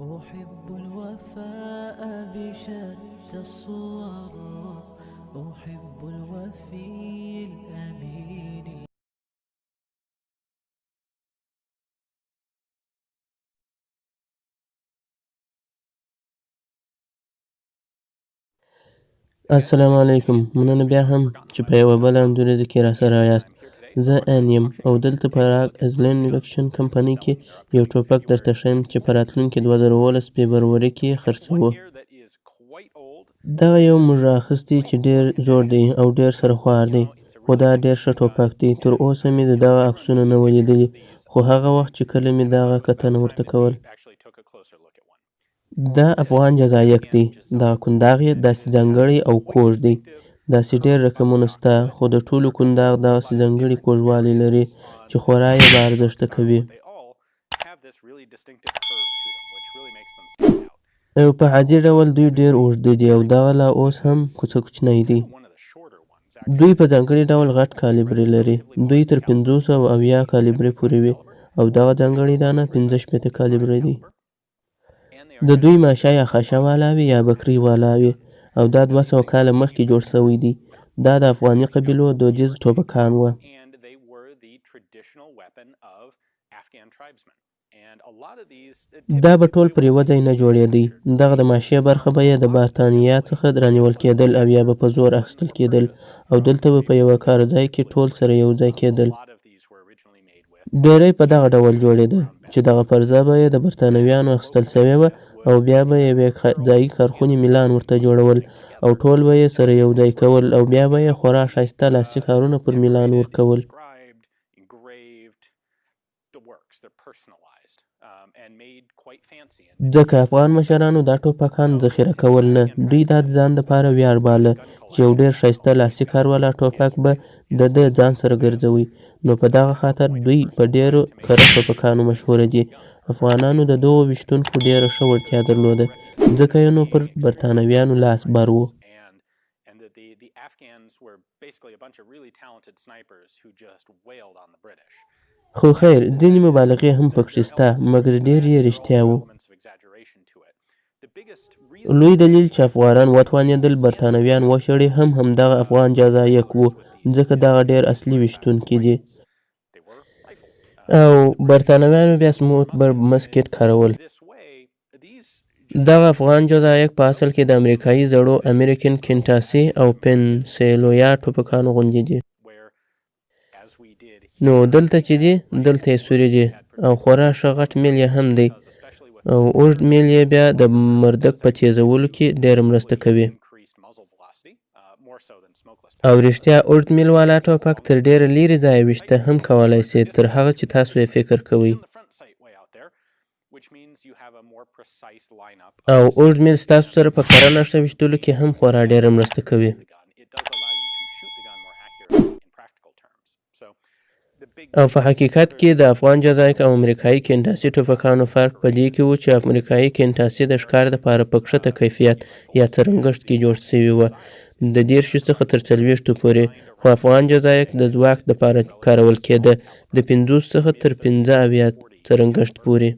أحب الوفاء بشتى الصور، أحب الوفي الأمين. السلام علیکم، مننه بیا هم چې په یوه بله انځوریزه کې راسره یاست. زه ان یم او دلته په راګ ازلین الکشن کمپنۍ کې یو ټوپک درته ښیم چې په راتلونکي 2019 فبروري کې خرڅوو. دغه یو موږ اخیستی چې ډېر زوړ دی او ډېر سرخوار دی، خو دا ډېر ښه ټوپک دی. تر اوسه مې د دغه عکسونه نه وو لیدلي، خو هغه وخت چې کله مې دغه کتنه ورته کول. دا افغان جزایک دی. دغه کنداغ یې داسې ځانګړی او کوږ دی. داسې ډېر رقمونه سته، خو د ټولو کنداغ دغسې ځانګړي کوږوالی لري چې خورا یې با ارزښته کوي. او په عادي ډول دوی ډېر اوږده دي او دغه لا اوس هم کوڅه کوچنی دی. دوی په ځانګړي ډول غټ کالیبرې لري. دوی تر 570 کالیبرې پورې وي او دغه ځانګړي دانه 65 کالیبرې دی. د دوی ماشه یا خاشه والا وي یا بکري والا وي او دا 200 کاله مخکې جوړ شوی دی. دا د افغاني قبیلو دودیز ټوپکان وه. دا به ټول پر یوه ځای نه جوړېدی. دغه د ماشې برخه به یې د بارتانیا څخه رانیول کېدل او یا به په زور اخیستل کېدل او دلته به په یوه کار ځای کې ټول سره یو ځای کېدل. ډېری په دغه ډول جوړېده چې دغه پرزه به یې د برتانویانو اخیستل شوې وه او بیا به یوې ځایي کارخونې میلان ورته جوړول او ټول به یې سره یو ځای کول او بیا به یې خورا ښایسته لاسي کارونه پر میلان ورکول. ځکه افغان مشرانو دا ټوپکان ذخیره کول نه، دوی دا د ځان دپاره ویاړ باله چې یو ډېر ښایسته لاسي کار والا ټوپک به د ده ځان سره ګرځوي. نو په دغه خاطر دوی په ډېرو کره ټوپکانو مشهوره دي. افغانانو د دغو ویشتونکو ډېره ښه وړتیا درلوده، ځکه یې نو پر برتانویانو لاس بر و. خو خیر ځینې مبالغې هم پکښې شته، مګر ډېر یې رښتیا وو. لوی دلیل چې افغانان وتوانېدل برتانویان وشړي هم همدغه افغان جزایک وو، ځکه دغه ډېر اصلي ویشتونکي دي. او برتانویانو بیا سموت مسکټ کارول. دغه افغان جزایک په اصل کې د امریکایي زړو امریکن کنټاسي او پنسیلویا ټوپکانو غوندې دي. نو دلته چې دي دلته یې سوري دي او خورا ښه غټ میل یې هم دی او اوږد میل یې بیا د مردک په تیزولو کې ډېره مرسته کوي. او رښتیا اوږد میل والا ټوپک تر ډېره لیرې ځایه ویشته هم کولی سي تر هغه چې تاسو یې فکر کوئ. او اوږد میل ستاسو سره په کره نښه ویشتلو کې هم خورا ډېره مرسته کوي. او په حقیقت کې د افغان جزایک او امریکایي کنټاسي ټوپکانو فرق په دې کې و چې امریکایي کنټاسي د ښکار دپاره په کښته کیفیت یا څرنګښت کې جوړ شوي وه د 30 څخه تر 40 پورې، خو افغان جزایک د ځواک دپاره کارول کېده د 50 څخه تر 75 څرنګښت پورې.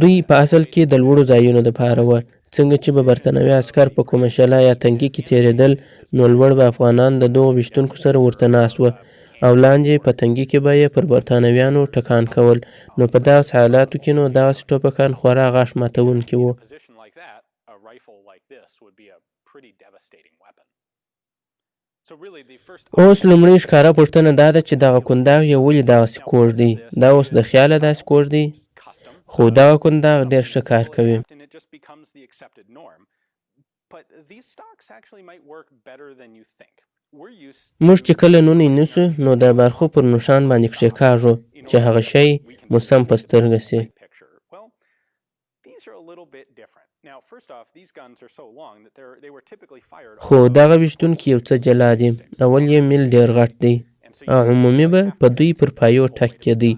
دوی په اصل کې د لوړو ځایونو دپاره وه. څنګه چې به برتانوي عسکر په کومه شله یا تنګي کې تېرېدل نو لوړ به افغانان د دغو ویشتونکو سره ورته ناست وه او لاندې په تنګي کې به یې پر برتانویانو ټکان کول. نو په دغسې حالاتو کې نو دغسې ټوپکان خورا غاښ ماتونکي وو. اوس لومړۍ ښکاره پوښتنه دا ده چې دغه کنداغ یې ولې دغسې کوږ دی؟ دا اوس د خیاله داسې کوږ دی؟ خو دغه کنداغ ډېر ښه کار کوي. موږ چې کله نونی نیسو نو د برخو پر نښان باندې کښېکاږو چې هغه شی مو سم په سترګه سي. خو دغه ویشتونکي یو څه جلا دي. اول یې میل ډېر غټ دی او عمومي به په دوی پر پایو ټک کېدی،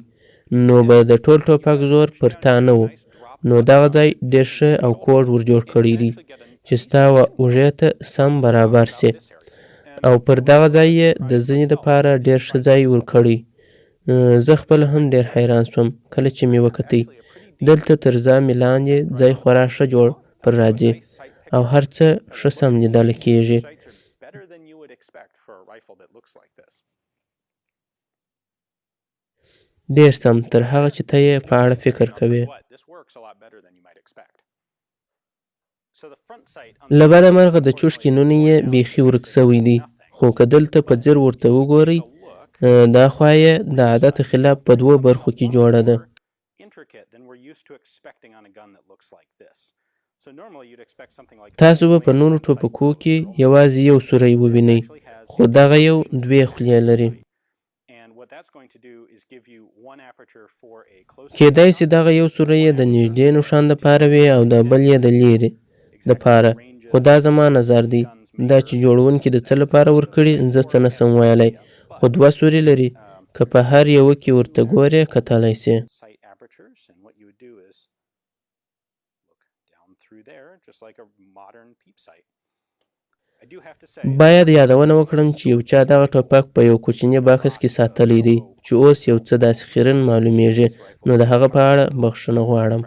نو به د ټول ټوپک زور پر تا نه و. نو دغه ځای ډېر ښه او کوږ ور جوړ کړی دی چې ستا اوږې ته سم برابر سي. او پر دغه ځای یې د ځینې دپاره ډېر ښه ځای ورکړی. زه خپله هم ډېر حیران سوم کله چې مې وکتی. دلته تر ځامې لاندې ځای خورا ښه جوړ پر راځي او هر څه ښه سم لیدله کېږي. ډېر سم، تر هغه چې ته یې په اړه فکر کوې. له بده مرغه د چوشکې نونی یې بیخي ورک سوی دی، خو که دلته په ځیر ورته وګورئ، دا خوا یې د عادت خلاف په 2 برخو کې جوړه ده. تاسو به په نورو ټوپکو کې یوازې یو سوری ووینئ، خو دغه یو 2 خولې لري. کېدای سي دغه یو سوری یې د نږدې نښان دپاره وي او د بل یې د لیرې دپاره، خو دا زما نظر دی. دا چې جوړونکي د څه لپاره ورکړي زه څه نسم ویلی، خو 2 سوري لري. که په هر یوه کې ورته ګورې کتلی سې. باید یادونه وکړم چې یو چا دغه ټوپک په یو کوچني بکس کې ساتلی دی چې اوس یو څه داسې خیرن معلومیږي، نو د هغه په اړه بخښنه غواړم.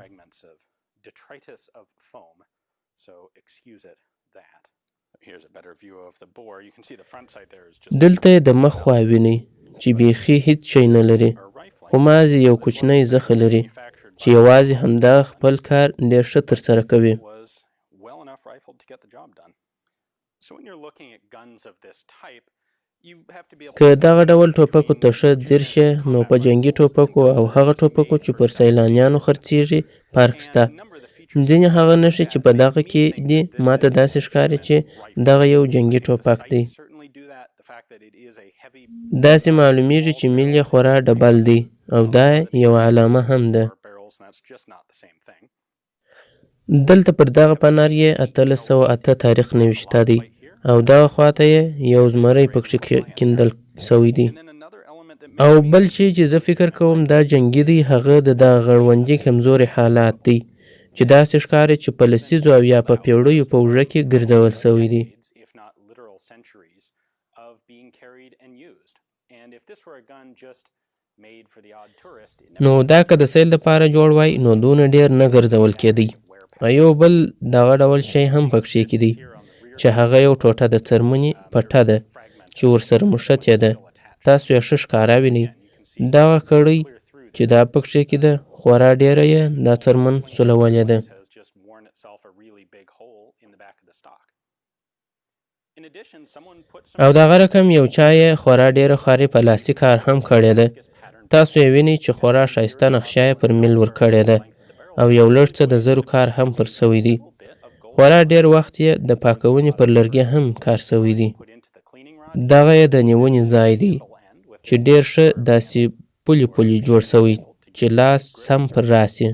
دلته یې د مخ خوا وینئ چې بیخي هیڅ شی نه لري، خو مازې یو کوچنی زخه لري چې یوازې همدغه خپل کار ډېر ښه ترسره کوي. که دغه ډول ټوپکو ته ښه ځیر شې، نو په جنګي ټوپکو او هغه ټوپکو چې پر سیلانیانو خرڅیږي فرق شته. ځینې هغه نښې چې په دغه کې دي ماته داسې ښکاري چې دغه یو جنګي ټوپک دی. داسې معلومیږي چې میل یې خورا ډبل دی او دا یو علامه هم ده. دلته پر دغه پنر یې 1808 تاریخ نوشته دی او دغه خواته یې یو زمری پکښې کیندل سوی دی. او بل شی چې زه فکر کوم دا جنګي دی، هغه د دغه غړوندي کمزوري حالات دی چې داسې ښکاري چې په لسیزو او یا په پیړیو په اوږه کې ګرځول سوی دی. نو دا که د سیل دپاره جوړ وای نو دونه ډېر نه ګرځول کېدی. یو بل دغه ډول شی هم پکښې کې دی چې هغه یو ټوټه د څرمنې پټه ده چې ورسره موښتې ده. تاسو یې ښه ښکاره وینئ. دغه کړۍ چې دا پکښې کې ده خورا ډېره یې دا څرمن سولولې ده. او دغه رقم یو چا یې خورا ډېره خواري په لاسي کار هم کړې ده. تاسو یې وینئ چې خورا ښایسته نقشه یې پر میل ورکړې ده او یو لږ څه د زرو کار هم پر سوی دی. خورا ډېر وخت یې د پاکونې پر لرګي هم کار سوی دی. دغه یې د نیونې ځای دی چې ډېر ښه داسې پولي پولي جوړ سوی چې لاس سم پر راسي.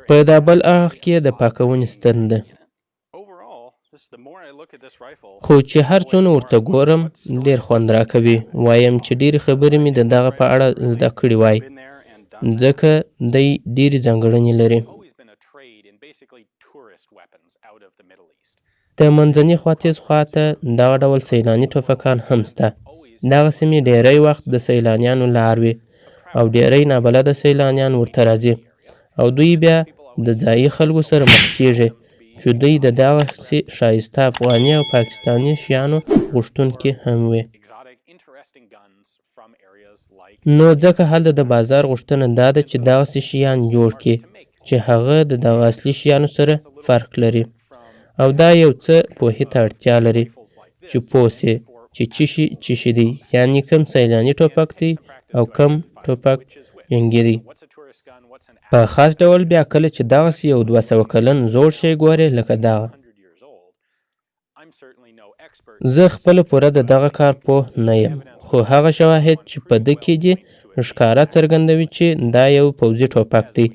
په دا بل اړخ کې د پاکونې ستن ده. خو چې هر څونه ورته ګورم ډېر خوند راکوي. وایم چې ډېرې خبرې مې د دغه په اړه زده کړې وای، ځکه دی ډېرې ځانګړنې لري. د منځني ختیځ خواته دغه ډول سیلاني ټوپکان هم شته. دغه سیمې ډېری وخت د سیلانیانو لار وي او ډېری نابلده سیلانیان ورته راځي او دوی بیا د ځایي خلکو سره مخ کېږي چې دوی د دغسې ښایسته افغاني او پاکستاني شیانو غوښتونکي هم وي. نو ځکه هلته د بازار غوښتنه دا ده چې دغسې شیان جوړ کړي چې هغه د دغه اصلي شیانو سره فرق لري. او دا یو څه پوهې ته اړتیا لري چې پوه سې چې څه شي دی، یعنې کم سیلاني ټوپک دی او کم ټوپک جنګي دی. په خاص ډول بیا کله چې دغسې یو 200 کلن زوړ شی ګورې لکه دغه. زه خپله پوره د دغه کار پوه نه یم، خو هغه شواهد چې په ده کې دي ښکاره څرګندوي چې دا یو پوځي ټوپک دی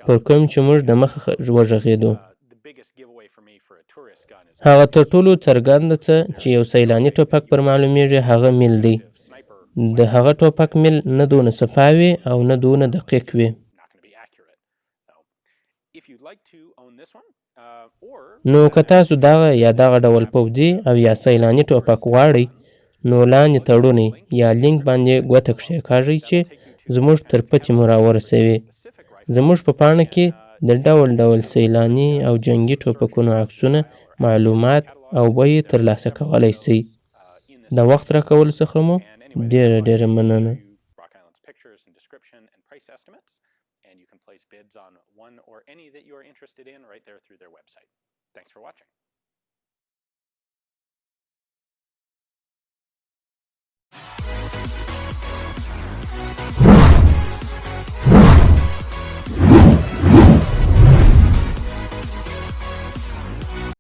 پر کوم چې موږ د مخه وغږېدو. هغه تر ټولو څرګنده څه چې یو سیلاني ټوپک پر معلومیږي هغه میل دی. د هغه ټوپک میل نه دونه صفا وي او نه دونه دقیق وي. نو که تاسو دغه یا دغه ډول پوځي او یا سیلاني ټوپک غواړئ نو لاندې تړونې یا لینک باندې ګوته کښېکاږئ چې زموږ تر پتې مو راورسوي. زموږ په پاڼه کې د ډول ډول سیلاني او جنګي ټوپکونو عکسونه، معلومات او بیې ترلاسه کولی شئ. د وخت راکولو څخه مو ډېره ډېره مننه. And you can place bids on one or any that you are interested in right there through their website. Thanks for watching.